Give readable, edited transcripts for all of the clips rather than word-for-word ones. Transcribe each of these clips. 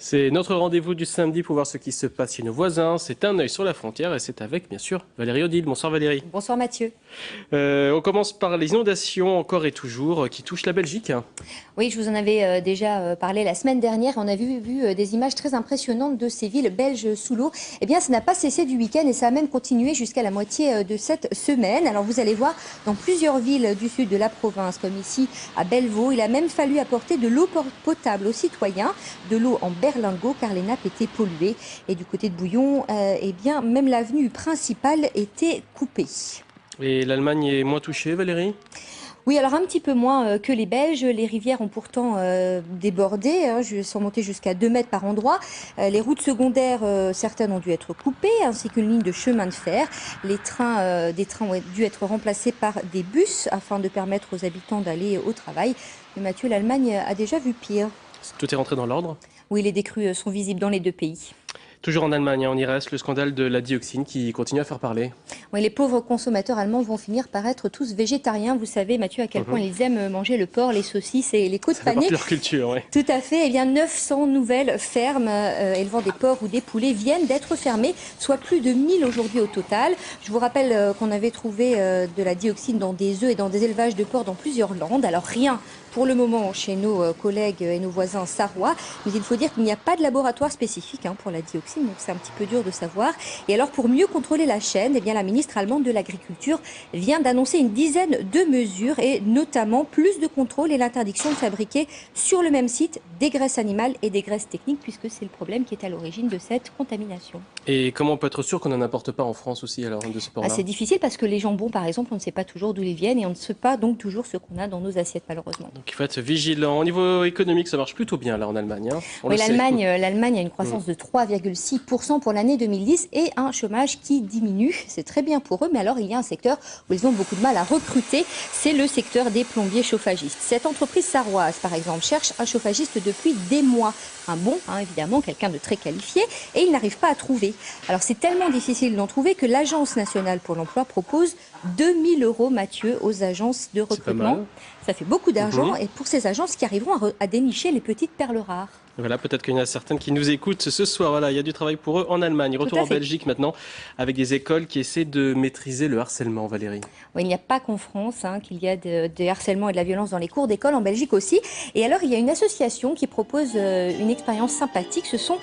C'est notre rendez-vous du samedi pour voir ce qui se passe chez nos voisins. C'est un œil sur la frontière et c'est avec, bien sûr, Valérie Odile. Bonsoir Valérie. Bonsoir Mathieu. On commence par les inondations, encore et toujours, qui touchent la Belgique. Oui, je vous en avais déjà parlé la semaine dernière. On a vu des images très impressionnantes de ces villes belges sous l'eau. Eh bien, ça n'a pas cessé du week-end et ça a même continué jusqu'à la moitié de cette semaine. Alors, vous allez voir, dans plusieurs villes du sud de la province, comme ici à Bellevaux, il a même fallu apporter de l'eau potable aux citoyens, de l'eau en berlingot, car les nappes étaient polluées. Et du côté de Bouillon, eh bien, même l'avenue principale était coupée. Et l'Allemagne est moins touchée, Valérie ? Oui, alors un petit peu moins que les Belges. Les rivières ont pourtant débordé, sont montées jusqu'à 2 mètres par endroit. Les routes secondaires, certaines ont dû être coupées, ainsi qu'une ligne de chemin de fer. Des trains ont dû être remplacés par des bus afin de permettre aux habitants d'aller au travail. Mais Mathieu, l'Allemagne a déjà vu pire. Tout est rentré dans l'ordre ? Oui, les décrues sont visibles dans les deux pays. Toujours en Allemagne, on y reste, le scandale de la dioxine qui continue à faire parler. Oui, les pauvres consommateurs allemands vont finir par être tous végétariens. Vous savez, Mathieu, à quel point ils aiment manger le porc, les saucisses et les côtes panées. C'est leur culture, oui. Tout à fait. Eh bien, 900 nouvelles fermes élevant des porcs ou des poulets viennent d'être fermées, soit plus de 1000 aujourd'hui au total. Je vous rappelle qu'on avait trouvé de la dioxine dans des œufs et dans des élevages de porcs dans plusieurs landes. Alors rien pour le moment chez nos collègues et nos voisins sarrois, mais il faut dire qu'il n'y a pas de laboratoire spécifique pour la dioxine, donc c'est un petit peu dur de savoir. Et alors pour mieux contrôler la chaîne, eh bien, la ministre allemande de l'Agriculture vient d'annoncer une dizaine de mesures et notamment plus de contrôle et l'interdiction de fabriquer sur le même site des graisses animales et des graisses techniques, puisque c'est le problème qui est à l'origine de cette contamination. Et comment on peut être sûr qu'on n'en importe pas en France aussi alors de ce porc-là ? C'est difficile parce que les jambons, par exemple, on ne sait pas toujours d'où ils viennent et on ne sait pas donc toujours ce qu'on a dans nos assiettes, malheureusement. Donc il faut être vigilant. Au niveau économique, ça marche plutôt bien là en Allemagne. Oui, l'Allemagne a une croissance de 3,6% pour l'année 2010 et un chômage qui diminue. C'est très bien pour eux, mais alors il y a un secteur où ils ont beaucoup de mal à recruter, c'est le secteur des plombiers chauffagistes. Cette entreprise sarroise, par exemple, cherche un chauffagiste depuis des mois. Un bon, évidemment, quelqu'un de très qualifié, et il n'arrive pas à trouver. Alors c'est tellement difficile d'en trouver que l'Agence nationale pour l'emploi propose 2000 €, Mathieu, aux agences de recrutement. Ça fait beaucoup d'argent et pour ces agences qui arriveront à dénicher les petites perles rares. Voilà, peut-être qu'il y en a certaines qui nous écoutent ce soir. Voilà, il y a du travail pour eux en Allemagne. Retour en Belgique maintenant, avec des écoles qui essaient de maîtriser le harcèlement, Valérie. Oui, il n'y a pas qu'en France qu'il y a des harcèlements et de la violence dans les cours d'école, en Belgique aussi. Et alors, il y a une association qui propose une expérience sympathique. Ce sont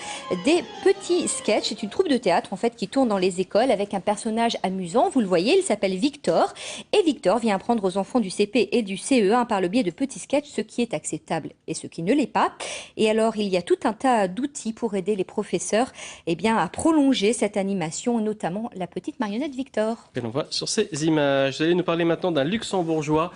des petits sketchs. C'est une troupe de théâtre, en fait, qui tourne dans les écoles avec un personnage amusant. Vous le voyez, il s'appelle Victor. Et Victor vient apprendre aux enfants du CP et du CE1 par le biais de petits sketchs ce qui est acceptable et ce qui ne l'est pas. Et alors, il y a tout un tas d'outils pour aider les professeurs à prolonger cette animation, notamment la petite marionnette Victor. Et l'on voit sur ces images. Vous allez nous parler maintenant d'un luxembourgeois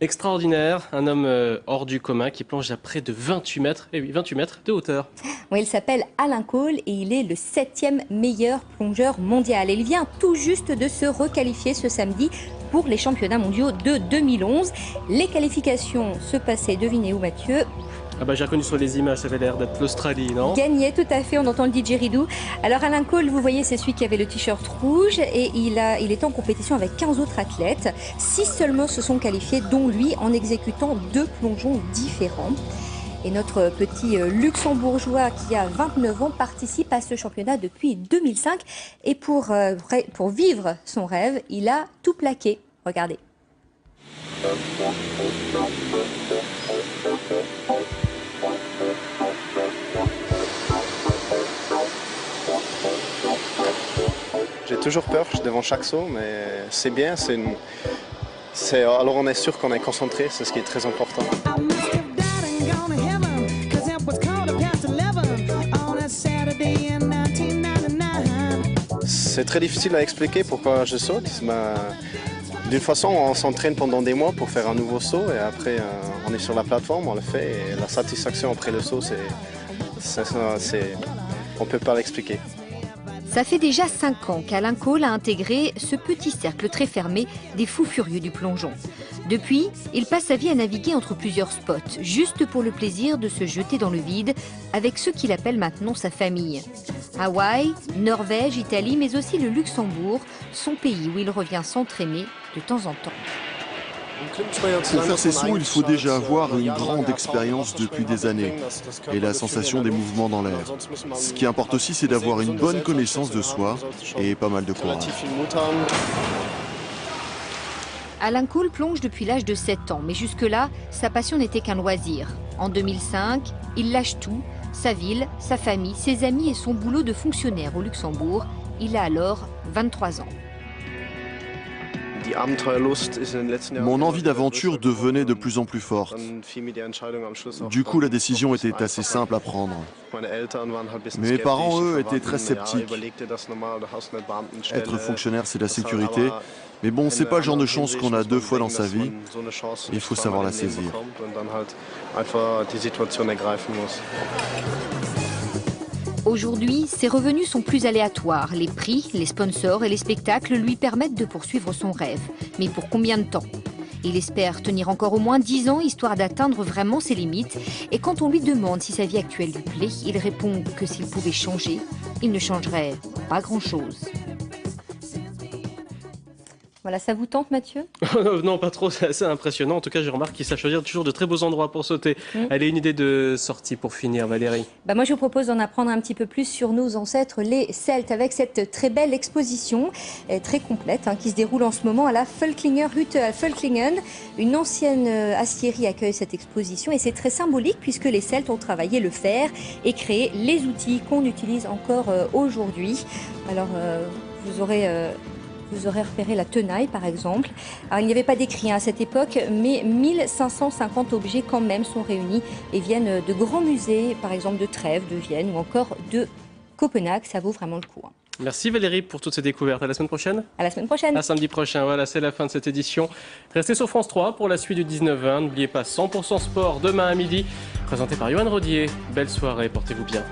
extraordinaire, un homme hors du commun qui plonge à près de 28 mètres, et oui, 28 mètres de hauteur. Oui, il s'appelle Alain Cole et il est le 7e meilleur plongeur mondial. Et il vient tout juste de se requalifier ce samedi pour les championnats mondiaux de 2011. Les qualifications se passaient, devinez où, Mathieu ? Ah bah j'ai reconnu sur les images, ça avait l'air d'être l'Australie, non ? Gagné, tout à fait, on entend le didgeridoo. Alors Alain Cole, vous voyez, c'est celui qui avait le t-shirt rouge et il est en compétition avec 15 autres athlètes. 6 seulement se sont qualifiés, dont lui, en exécutant 2 plongeons différents. Et notre petit luxembourgeois qui a 29 ans participe à ce championnat depuis 2005. Et pour vivre son rêve, il a tout plaqué. Regardez. J'ai toujours peur devant chaque saut, mais c'est bien. Alors on est sûr qu'on est concentré, c'est ce qui est très important. C'est très difficile à expliquer pourquoi je saute. D'une façon, on s'entraîne pendant des mois pour faire un nouveau saut et après on est sur la plateforme, on le fait et la satisfaction après le saut, on ne peut pas l'expliquer. Ça fait déjà 5 ans qu'Alain Cole a intégré ce petit cercle très fermé des fous furieux du plongeon. Depuis, il passe sa vie à naviguer entre plusieurs spots, juste pour le plaisir de se jeter dans le vide avec ceux qu'il appelle maintenant sa famille. Hawaï, Norvège, Italie, mais aussi le Luxembourg, son pays où il revient s'entraîner de temps en temps. Pour faire ces sauts, il faut déjà avoir une grande expérience depuis des années et la sensation des mouvements dans l'air. Ce qui importe aussi, c'est d'avoir une bonne connaissance de soi et pas mal de courage. Alain Cool plonge depuis l'âge de 7 ans, mais jusque-là, sa passion n'était qu'un loisir. En 2005, il lâche tout, sa ville, sa famille, ses amis et son boulot de fonctionnaire au Luxembourg. Il a alors 23 ans. Mon envie d'aventure devenait de plus en plus forte. Du coup, la décision était assez simple à prendre. Mais mes parents, eux, étaient très sceptiques. Être fonctionnaire, c'est la sécurité. Mais bon, c'est pas le genre de chance qu'on a 2 fois dans sa vie. Il faut savoir la saisir. Aujourd'hui, ses revenus sont plus aléatoires. Les prix, les sponsors et les spectacles lui permettent de poursuivre son rêve. Mais pour combien de temps ? Il espère tenir encore au moins 10 ans, histoire d'atteindre vraiment ses limites. Et quand on lui demande si sa vie actuelle lui plaît, il répond que s'il pouvait changer, il ne changerait pas grand-chose. Voilà, ça vous tente, Mathieu? Non, pas trop, c'est assez impressionnant. En tout cas, je remarque qu'il sait choisir toujours de très beaux endroits pour sauter. Allez, une idée de sortie pour finir, Valérie? Moi, je vous propose d'en apprendre un petit peu plus sur nos ancêtres, les Celtes, avec cette très belle exposition, très complète, qui se déroule en ce moment à la Völklinger Hütte à Völklingen. Une ancienne aciérie accueille cette exposition et c'est très symbolique puisque les Celtes ont travaillé le fer et créé les outils qu'on utilise encore aujourd'hui. Alors, vous aurez repéré la tenaille, par exemple. Alors, il n'y avait pas d'écrit à cette époque, mais 1550 objets quand même sont réunis et viennent de grands musées, par exemple de Trèves, de Vienne ou encore de Copenhague. Ça vaut vraiment le coup. Merci Valérie pour toutes ces découvertes. À la semaine prochaine. À la semaine prochaine. À samedi prochain. Voilà, c'est la fin de cette édition. Restez sur France 3 pour la suite du 19-20. N'oubliez pas 100% sport demain à midi, présenté par Yoann Rodier. Belle soirée, portez-vous bien.